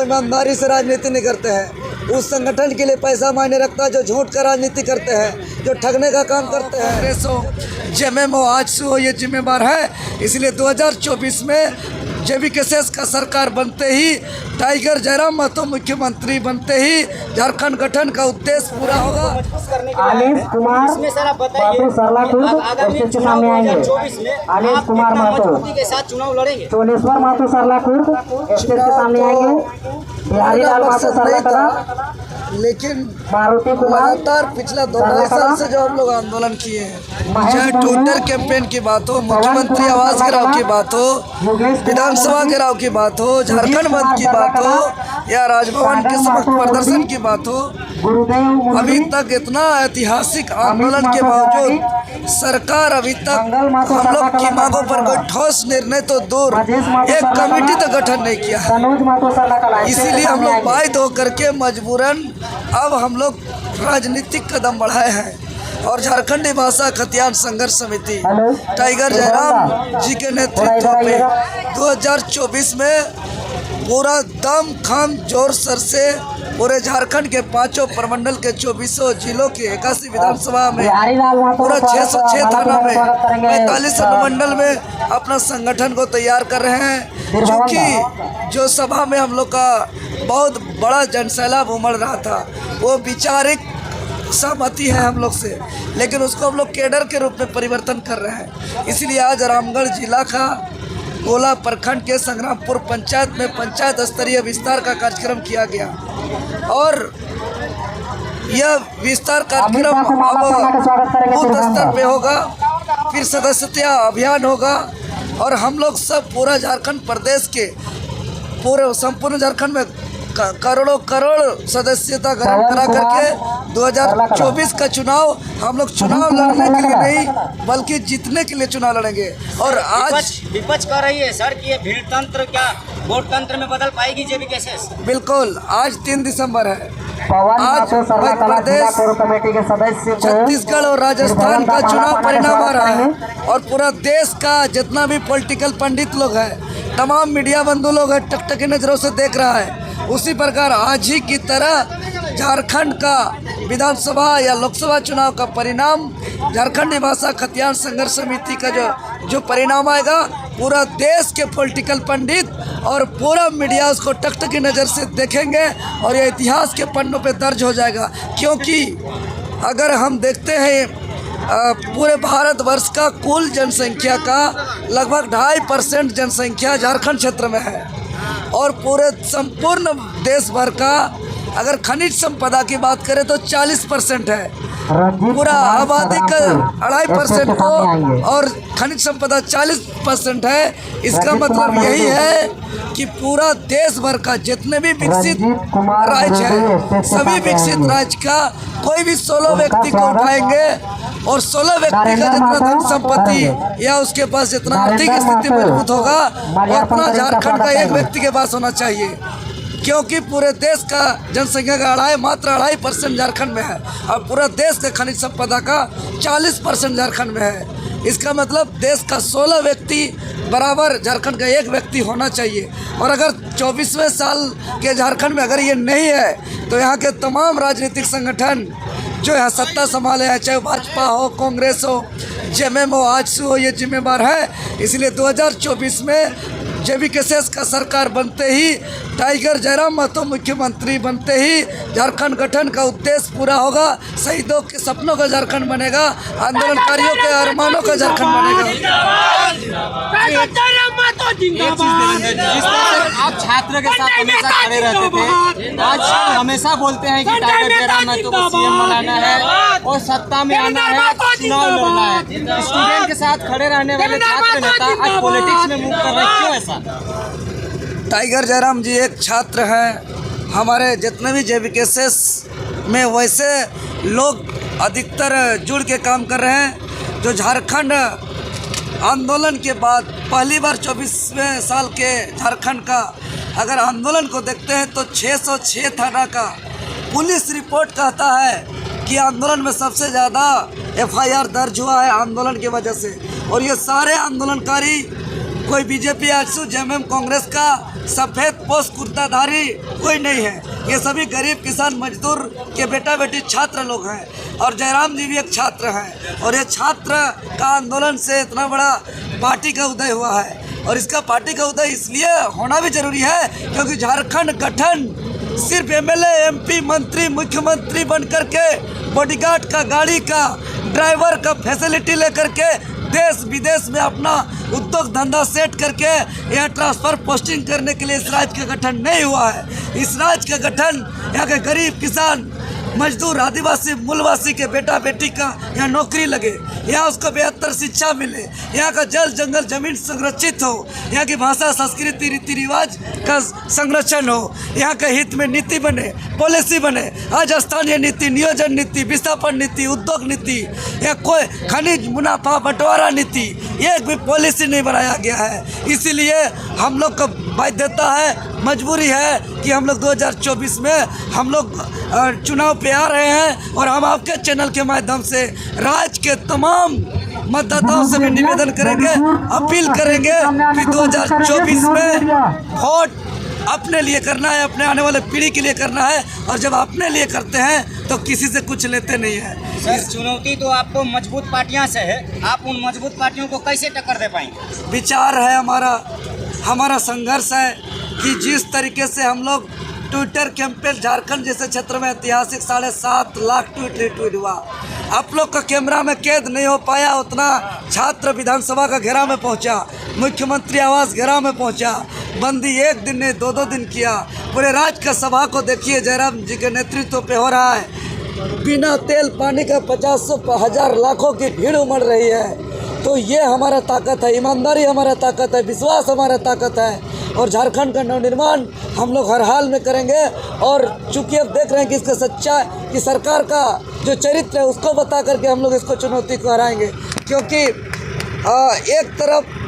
ईमानदारी से राजनीति नहीं करते हैं। उस संगठन के लिए पैसा मायने रखता है जो झूठ का राजनीति करते हैं, जो ठगने का काम करते हैं। कांग्रेस हो, जेएमएम हो, आजसू हो, ये जिम्मेवार है। इसलिए 2024 में जेवीकेएस का सरकार बनते ही, टाइगर जयराम महतो मुख्यमंत्री बनते ही झारखंड गठन का उद्देश्य पूरा होगा। आलेश कुमार महतो सरलापुर स्टेज के सामने आएंगे। आलेश कुमार महतो के साथ चुनाव लड़ेंगे। चोलेश्वर महतो सरलापुर स्टेज के सामने आएंगे। बिहारी लाल महतो सरलाकला, लेकिन मारुति कुमार लगातार पिछला 2-2.5 साल से जो हम लोग आंदोलन किए हैं, चाहे ट्विटर कैंपेन की बात हो, मुख्यमंत्री आवास घेराव की बात हो, विधानसभा घेराव की बात हो, झारखंड बंद की बात हो, या राजभवन के समक्ष प्रदर्शन की बात हो, अभी तक इतना ऐतिहासिक आंदोलन के बावजूद सरकार अभी तक हम लोग की मांगों पर कोई ठोस निर्णय तो दूर, एक कमेटी तो गठन नहीं किया है। इसीलिए हम लोग बाध्य होकर के मजबूरन अब हम लोग राजनीतिक कदम बढ़ाए हैं और झारखंडी भाषा खतियान संघर्ष समिति टाइगर जयराम जी के नेतृत्व में 2024 में पूरा दम खम जोर सर से पूरे झारखंड के 5 प्रमंडल के 24 जिलों के 81 विधानसभा में पूरा 606 थाना में 45 अनुमंडल में अपना संगठन को तैयार कर रहे हैं। क्योंकि जो सभा में हम लोग का बहुत बड़ा जनसैलाब उमड़ रहा था, वो वैचारिक सहमति है हम लोग से, लेकिन उसको हम लोग कैडर के रूप में परिवर्तन कर रहे हैं। इसलिए आज रामगढ़ जिला का गोला प्रखंड के संग्रामपुर पंचायत में पंचायत स्तरीय विस्तार का कार्यक्रम किया गया और यह विस्तार कार्यक्रम अब बूथ स्तर पे होगा, फिर सदस्यता अभियान होगा और हम लोग सब पूरा झारखंड प्रदेश के पूरे संपूर्ण झारखंड में करोड़ों करोड़ सदस्यता ग्रहण करा करके 2024 का चुनाव हम लोग चुनाव लड़ने के लिए नहीं बल्कि जीतने के लिए चुनाव लड़ेंगे। और आज विपक्ष कह रही है सर कि ये भीड़ तंत्र क्या वोट तंत्र में बदल पाएगी जेवीकेएस? बिल्कुल, आज 3 दिसंबर है। आज मध्य प्रदेश कमेटी के सदस्य छत्तीसगढ़ और राजस्थान का चुनाव परिणाम आ रहा है और पूरा देश का जितना भी पॉलिटिकल पंडित लोग हैं, तमाम मीडिया बंधु लोग हैं, टकटकी नज़रों से देख रहा है। उसी प्रकार आज ही की तरह झारखंड का विधानसभा या लोकसभा चुनाव का परिणाम, झारखंडी भाषा खतियान संघर्ष समिति का जो परिणाम आएगा, पूरा देश के पॉलिटिकल पंडित और पूरा मीडिया उसको टकटकी नज़र से देखेंगे और ये इतिहास के पन्नों पे दर्ज हो जाएगा। क्योंकि अगर हम देखते हैं पूरे भारतवर्ष का कुल जनसंख्या का लगभग 2.5% जनसंख्या झारखंड क्षेत्र में है और पूरे संपूर्ण देश भर का अगर खनिज संपदा की बात करें तो 40% है। पूरा आबादी का 2.5% को और खनिज संपदा 40% है। इसका मतलब यही है कि पूरा देश भर का जितने भी विकसित राज्य है, सभी विकसित राज्य का कोई भी 16 व्यक्ति को उठाएंगे और 16 व्यक्ति का जितना धन संपत्ति या उसके पास जितना आर्थिक स्थिति मजबूत होगा वो अपना झारखंड का एक व्यक्ति के पास होना चाहिए। क्योंकि पूरे देश का जनसंख्या का मात्र 2.5% झारखंड में है और पूरा देश के खनिज संपदा का 40% झारखंड में है। इसका मतलब देश का 16 व्यक्ति बराबर झारखंड का एक व्यक्ति होना चाहिए। और अगर 24वें साल के झारखंड में अगर ये नहीं है तो यहाँ के तमाम राजनीतिक संगठन जो यहाँ सत्ता संभाले हैं, चाहे भाजपा हो, कांग्रेस हो, जेएमएम हो, आजसू हो, ये जिम्मेवार है। इसलिए 2024 में जेवीकेएस का सरकार बनते ही, टाइगर जयराम महतो मुख्यमंत्री बनते ही झारखंड गठन का उद्देश्य पूरा होगा। शहीदों के सपनों का झारखंड बनेगा, आंदोलनकारियों के अरमानों का झारखंड बनेगा। आप छात्र के साथ हमेशा खड़े रहते थे, आज हमेशा बोलते हैं कि टाइगर जयराम महतो को सीएम बनाना है और सत्ता में आना है, चुनाव लड़ना है। स्टूडेंट के साथ खड़े रहने वाले छात्र नेता आज पॉलिटिक्स में मूव कर रहे हैं, क्यों ऐसा? टाइगर जयराम जी एक छात्र हैं। हमारे जितने भी जेवीकेएस में वैसे लोग अधिकतर जुड़ के काम कर रहे हैं जो झारखंड आंदोलन के बाद पहली बार 24वें साल के झारखंड का अगर आंदोलन को देखते हैं तो 606 थाना का पुलिस रिपोर्ट कहता है कि आंदोलन में सबसे ज़्यादा एफआईआर दर्ज हुआ है आंदोलन की वजह से। और ये सारे आंदोलनकारी कोई बीजेपी, आजसू, जेएमएम, कांग्रेस का सफ़ेद पोस्ट कुर्ताधारी कोई नहीं है। ये सभी गरीब किसान मजदूर के बेटा बेटी छात्र लोग हैं और जयराम जी भी एक छात्र हैं। और ये छात्र का आंदोलन से इतना बड़ा पार्टी का उदय हुआ है। और इसका पार्टी का उदय इसलिए होना भी जरूरी है क्योंकि झारखंड गठन सिर्फ एमएलए, एमपी, मंत्री, मुख्यमंत्री बन करके बॉडीगार्ड का, गाड़ी का, ड्राइवर का फैसिलिटी लेकर के देश विदेश में अपना उद्योग धंधा सेट करके यहाँ ट्रांसफ़र पोस्टिंग करने के लिए इस राज्य का गठन नहीं हुआ है। इस राज्य का गठन यहाँ के गरीब किसान मजदूर, आदिवासी, मूलवासी के बेटा बेटी का यहाँ नौकरी लगे, यहाँ उसको बेहतर शिक्षा मिले, यहाँ का जल जंगल जमीन संरक्षित हो, यहाँ की भाषा, संस्कृति, रीति रिवाज का संरक्षण हो, यहाँ के हित में नीति बने, पॉलिसी बने। आज स्थानीय नीति, नियोजन नीति, विस्थापन नीति, उद्योग नीति या कोई खनिज मुनाफा बंटवारा नीति, एक भी पॉलिसी नहीं बनाया गया है। इसीलिए हम लोग का बाध्यता है, मजबूरी है कि हम लोग 2024 में हम लोग चुनाव पे आ रहे हैं और हम आपके चैनल के माध्यम से राज्य के तमाम मतदाताओं से भी निवेदन करेंगे, अपील करेंगे कि 2024 में वोट अपने लिए करना है, अपने आने वाले पीढ़ी के लिए करना है। और जब अपने लिए करते हैं तो किसी से कुछ लेते नहीं है। सर, चुनौती तो आपको मजबूत पार्टियां से है, आप उन मजबूत पार्टियों को कैसे टक्कर दे पाएंगे? विचार है हमारा संघर्ष है कि जिस तरीके से हम लोग ट्विटर कैंपेन झारखंड जैसे क्षेत्र में ऐतिहासिक 7.5 लाख ट्वीट रिट्वीट हुआ, आप लोग का कैमरा में कैद नहीं हो पाया, उतना छात्र विधानसभा का घेराव में पहुंचा, मुख्यमंत्री आवास घेराव में पहुंचा, बंदी 1 दिन नहीं 2-2 दिन किया। पूरे राज्य का सभा को देखिए, जयराम जी के नेतृत्व पे हो रहा है। बिना तेल पानी का 50-100 लाखों की भीड़ उमड़ रही है। तो ये हमारा ताकत है, ईमानदारी हमारा ताकत है, विश्वास हमारा ताकत है। और झारखंड का नवनिर्माण हम लोग हर हाल में करेंगे। और चूँकि अब देख रहे हैं कि इसका सच्चा कि सरकार का जो चरित्र है उसको बता करके हम लोग इसको चुनौती को हराएंगे। क्योंकि एक तरफ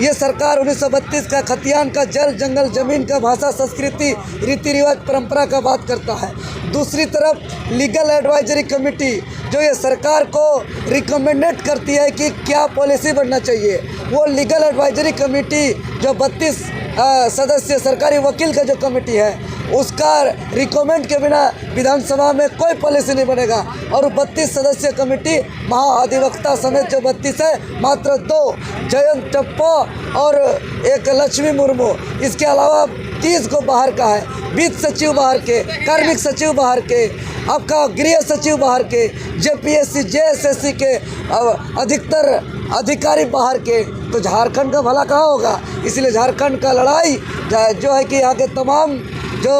ये सरकार 1932 का खतियान का जल जंगल जमीन का भाषा संस्कृति रीति रिवाज परंपरा का बात करता है, दूसरी तरफ लीगल एडवाइजरी कमेटी जो ये सरकार को रिकमेंडेड करती है कि क्या पॉलिसी बनना चाहिए, वो लीगल एडवाइजरी कमेटी जो 32 सदस्य सरकारी वकील का जो कमेटी है उसका रिकमेंड के बिना विधानसभा में कोई पॉलिसी नहीं बनेगा। और 32 सदस्यीय कमेटी महाधिवक्ता समेत जो 32 है, मात्र 2 जयंत टप्पा और एक लक्ष्मी मुर्मू, इसके अलावा 30 को बाहर का है, वित्त सचिव बाहर के, कार्मिक सचिव बाहर के, आपका गृह सचिव बाहर के, जेपीएससी जेएसएससी के अधिकतर अधिकारी बाहर के। तो झारखंड का भला कहाँ होगा? इसलिए झारखंड का लड़ाई जो है कि यहाँ के तमाम जो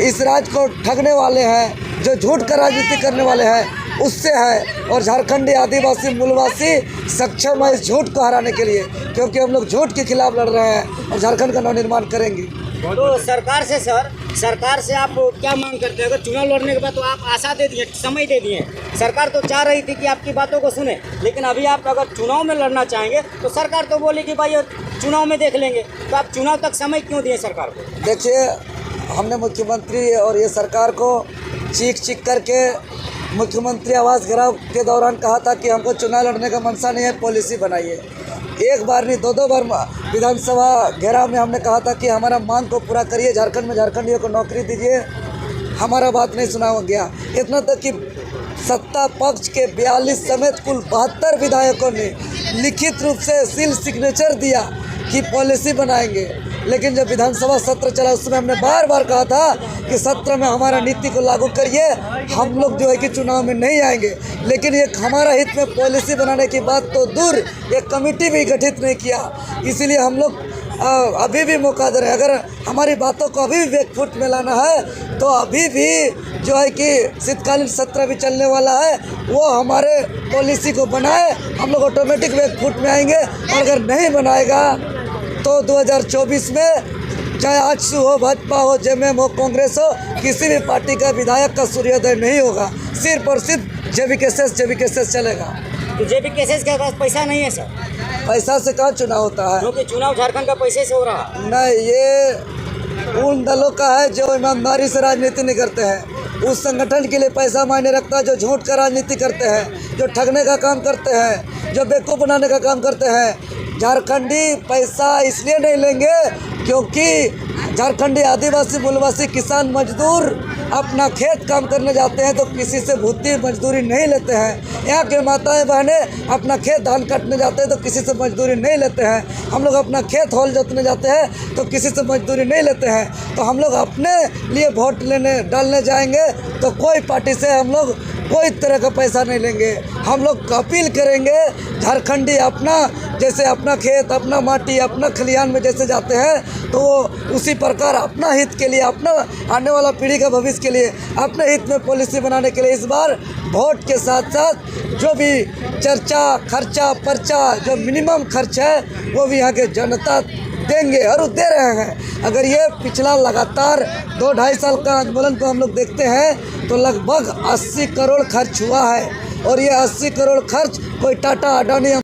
इस राज्य को ठगने वाले हैं, जो झूठ का राजनीति करने वाले हैं, उससे है। और झारखंडी आदिवासी मूलवासी सक्षम है इस झूठ को हराने के लिए, क्योंकि हम लोग झूठ के खिलाफ लड़ रहे हैं और झारखंड का नवनिर्माण करेंगे। तो सरकार से आप क्या मांग करते हैं? अगर चुनाव लड़ने के बाद तो आप आशा दे दिए, समय दे दिए, सरकार तो चाह रही थी कि आपकी बातों को सुने, लेकिन अभी आप अगर चुनाव में लड़ना चाहेंगे तो सरकार तो बोली कि भाई चुनाव में देख लेंगे, तो आप चुनाव तक समय क्यों दिए सरकार को? देखिए, हमने मुख्यमंत्री और ये सरकार को चीख करके मुख्यमंत्री आवास घेराव के दौरान कहा था कि हमको चुनाव लड़ने का मनसा नहीं है, पॉलिसी बनाइए। एक बार नहीं 2-2 बार विधानसभा घेराव में हमने कहा था कि हमारा मांग को पूरा करिए, झारखंड में झारखंडियों को नौकरी दीजिए। हमारा बात नहीं सुना गया। इतना तक कि सत्ता पक्ष के 42 समेत कुल 72 विधायकों ने लिखित रूप से सील सिग्नेचर दिया कि पॉलिसी बनाएंगे। लेकिन जब विधानसभा सत्र चला उसमें हमने बार बार कहा था कि सत्र में हमारा नीति को लागू करिए, हम लोग जो है कि चुनाव में नहीं आएंगे। लेकिन ये हमारा हित में पॉलिसी बनाने की बात तो दूर, एक कमेटी भी गठित नहीं किया। इसीलिए हम लोग अभी भी मौका दे रहे हैं। अगर हमारी बातों को अभी भी बैकफुट में लाना है तो अभी भी जो है कि शीतकालीन सत्र भी चलने वाला है, वो हमारे पॉलिसी को बनाए, हम लोग ऑटोमेटिक बैकफुट में आएंगे। और अगर नहीं बनाएगा तो 2024 में चाहे आजसू हो, भाजपा हो, जेएमएम हो, कांग्रेस हो, किसी भी पार्टी का विधायक का सूर्योदय नहीं होगा। सिर्फ और सिर्फ जेबीकेएसएस चलेगा। तो जेबीकेएसएस के पास पैसा नहीं है सर? पैसा से कहाँ चुनाव होता है? क्योंकि चुनाव झारखंड का पैसे से हो रहा है। नहीं, ये उन दलों का है जो ईमानदारी से राजनीति नहीं करते हैं। उस संगठन के लिए पैसा मायने रखता है जो झूठ का राजनीति करते हैं, जो ठगने का काम करते हैं, जो बेवकूफ़ बनाने का काम करते हैं। झारखंडी पैसा इसलिए नहीं लेंगे क्योंकि झारखंडी आदिवासी मूलवासी किसान मजदूर अपना खेत काम करने जाते हैं तो किसी से भूती मजदूरी नहीं लेते हैं। यहाँ के माताएं बहनें अपना खेत धान काटने जाते हैं तो किसी से मजदूरी नहीं लेते हैं। हम लोग अपना खेत हॉल जोतने जाते हैं तो किसी से मजदूरी नहीं लेते हैं। तो हम लोग अपने लिए वोट डालने जाएंगे तो कोई पार्टी से हम लोग कोई तरह का पैसा नहीं लेंगे। हम लोग अपील करेंगे झारखंडी अपना जैसे अपना खेत अपना माटी अपना खलिहान में जैसे जाते हैं तो वो उसी प्रकार अपना हित के लिए अपना आने वाला पीढ़ी का भविष्य के लिए अपने हित में पॉलिसी बनाने के लिए इस बार वोट के साथ साथ जो भी चर्चा खर्चा पर्चा जो मिनिमम खर्च है वो भी यहाँ के जनता देंगे और दे रहे हैं। अगर ये पिछला लगातार 2-2.5 साल का आंदोलन को हम लोग देखते हैं तो लगभग 80 करोड़ खर्च हुआ है और ये 80 करोड़ खर्च कोई टाटा अडानी